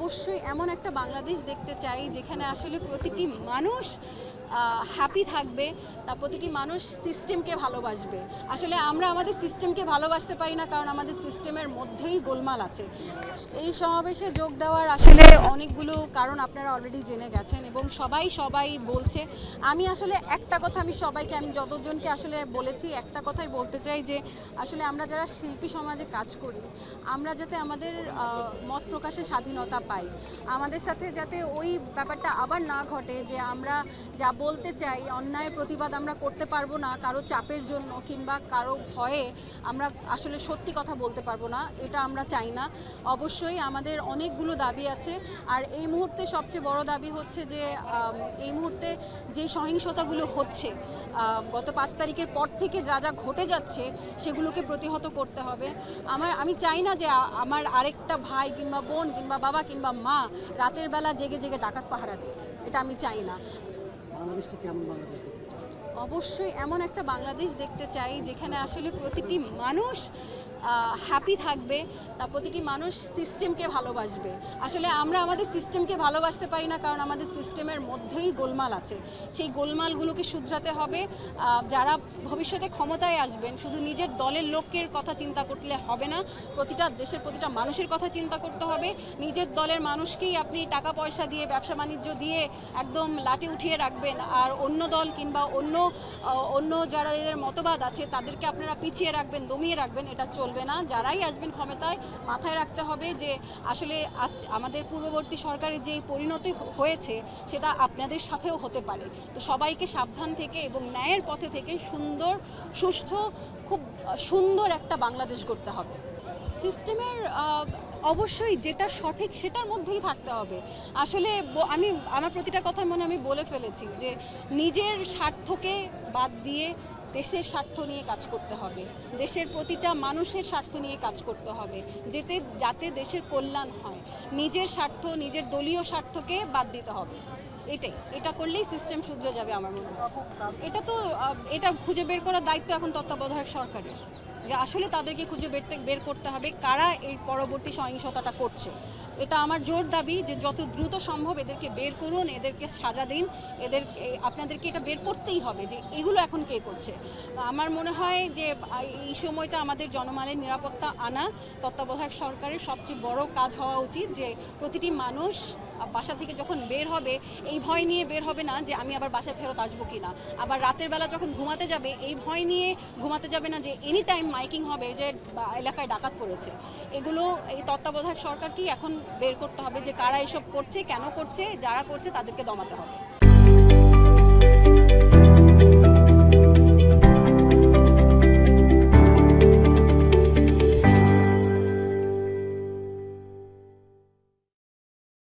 অবশ্যই এমন একটা বাংলাদেশ দেখতে চাই যেখানে আসলে প্রতিটি মানুষ হ্যাপি থাকবে, তা প্রতিটি মানুষ সিস্টেমকে ভালোবাসবে। আসলে আমরা আমাদের সিস্টেমকে ভালোবাসতে পারি না, কারণ আমাদের সিস্টেমের মধ্যেই গোলমাল আছে। এই সমাবেশে যোগ দেওয়ার আসলে অনেকগুলো কারণ আপনারা অলরেডি জেনে গেছেন এবং সবাই বলছে। আমি আসলে একটা কথা আমি যতজনকে আসলে বলেছি একটা কথাই বলতে চাই যে আসলে আমরা যারা শিল্পী সমাজে কাজ করি, আমরা যাতে আমাদের মত প্রকাশের স্বাধীনতা পাই, আমাদের সাথে যাতে ওই ব্যাপারটা আবার না ঘটে যে আমরা যা বলতে চাই অন্যায়ের প্রতিবাদ আমরা করতে পারবো না কারো চাপের জন্য কিংবা কারো ভয়ে আমরা আসলে সত্যি কথা বলতে পারবো না, এটা আমরা চাই না। অবশ্যই আমাদের অনেকগুলো দাবি আছে, আর এই মুহূর্তে সবচেয়ে বড় দাবি হচ্ছে যে এই মুহূর্তে যে সহিংসতাগুলো হচ্ছে গত 5 তারিখের পর থেকে যা ঘটে যাচ্ছে সেগুলোকে প্রতিহত করতে হবে। আমি চাই না যে আমার আরেকটা ভাই কিংবা বোন কিংবা বাবা কিংবা মা রাতের বেলা জেগে ডাকাত পাহারা দেয়, এটা আমি চাই না। বাংলাদেশটা কেমন বাংলাদেশ দেখতে চাই? অবশ্যই এমন একটা বাংলাদেশ দেখতে চাই যেখানে আসলে প্রতিটি মানুষ হ্যাপি থাকবে, তা প্রতিটি মানুষ সিস্টেমকে ভালোবাসবে। আসলে আমরা আমাদের সিস্টেমকে ভালোবাসতে পারি না, কারণ আমাদের সিস্টেমের মধ্যেই গোলমাল আছে। সেই গোলমালগুলোকে শুধরাতে হবে। যারা ভবিষ্যতে ক্ষমতায় আসবেন শুধু নিজের দলের লোকের কথা চিন্তা করলে হবে না, দেশের প্রতিটা মানুষের কথা চিন্তা করতে হবে। নিজের দলের মানুষকেই আপনি টাকা পয়সা দিয়ে ব্যবসা বাণিজ্য দিয়ে একদম লাঠি উঠিয়ে রাখবেন, আর অন্য দল কিংবা অন্য যারা এদের মতবাদ আছে তাদেরকে আপনারা পিছিয়ে রাখবেন, দমিয়ে রাখবেন, এটা চলবে না। যারাই আসবেন ক্ষমতায় মাথায় রাখতে হবে যে আসলে আমাদের পূর্ববর্তী সরকারের যে পরিণতি হয়েছে সেটা আপনাদের সাথেও হতে পারে। তো সবাইকে সাবধান থেকে এবং ন্যায়ের পথে থেকে সুন্দর সুষ্ঠু খুব সুন্দর একটা বাংলাদেশ গড়তে হবে। সিস্টেমের অবশ্যই যেটা সঠিক সেটার মধ্যেই থাকতে হবে। আসলে আমার প্রতিটা কথা আমি বলে ফেলেছি যে নিজের স্বার্থকে বাদ দিয়ে দেশের স্বার্থ নিয়ে কাজ করতে হবে, দেশের প্রতিটা মানুষের স্বার্থ নিয়ে কাজ করতে হবে, যাতে দেশের কল্যাণ হয়। নিজের স্বার্থ, নিজের দলীয় স্বার্থকে বাদ দিতে হবে। এটা করলেই সিস্টেম শুধরে যাবে আমার মনে হয়। এটা খুঁজে বের করার দায়িত্ব এখন তত্ত্বাবধায়ক সরকারের, যে আসলে তাদেরকে খুঁজে বের করতে হবে কারা এই পরবর্তী সহিংসতাটা করছে। এটা আমার জোর দাবি যে যত দ্রুত সম্ভব এদেরকে বের করুন, এদেরকে সাজা দিন, আপনাদেরকে এটা বের করতেই হবে যে এগুলো এখন কে করছে। আমার মনে হয় যে এই সময়টা আমাদের জনমালের নিরাপত্তা আনা তত্ত্বাবধায়ক সরকারের সবচেয়ে বড় কাজ হওয়া উচিত, যে প্রতিটি মানুষ বাসা থেকে যখন বের হবে এই ভয় নিয়ে বের হবে না যে আমি আবার বাসায় ফেরত আসবো কিনা, আবার রাতের বেলা যখন ঘুমাতে যাবে এই ভয় নিয়ে ঘুমাতে যাবে না যে এনি টাইম মাইকিং হবে যে এলাকায় ডাকাত পড়েছে। এগুলো এই তত্ত্বাবধায়ক সরকারকেই এখন বের করতে হবে যে কারা এসব করছে, কেন করছে, যারা করছে তাদেরকে দমাতে হবে।